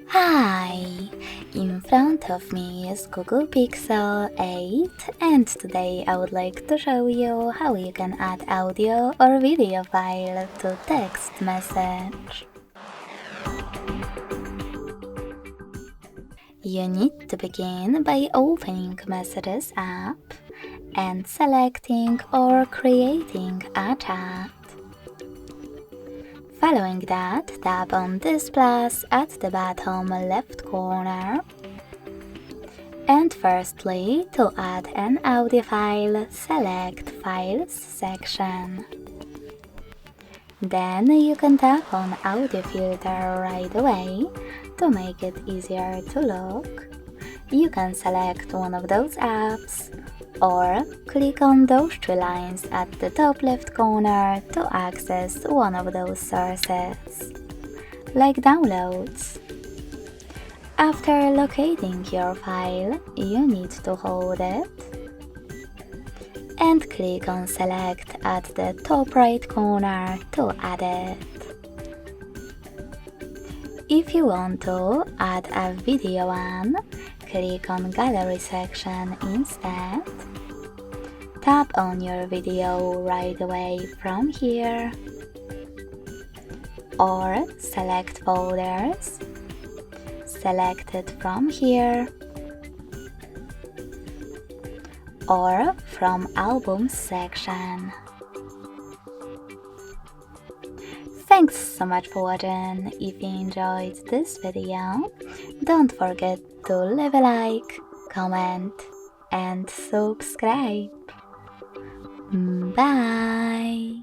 Hi! In front of me is Google Pixel 8 and today I would like to show you how you can add audio or video file to text message. You need to begin by opening Messages app and selecting or creating a chat. Following that, tap on this plus at the bottom left corner. And firstly, to add an audio file, select Files section. Then you can tap on Audio Filter right away to make it easier to look. You can select one of those apps or click on those three lines at the top left corner to access one of those sources, like Downloads. After locating your file, you need to hold it and click on Select at the top right corner to add it. If you want to add a video one, click on Gallery section instead. Tap on your video right away from here, or select Folders, select it from here, or from Albums section. Thanks so much for watching. If you enjoyed this video, don't forget to leave a like, comment and subscribe. Bye!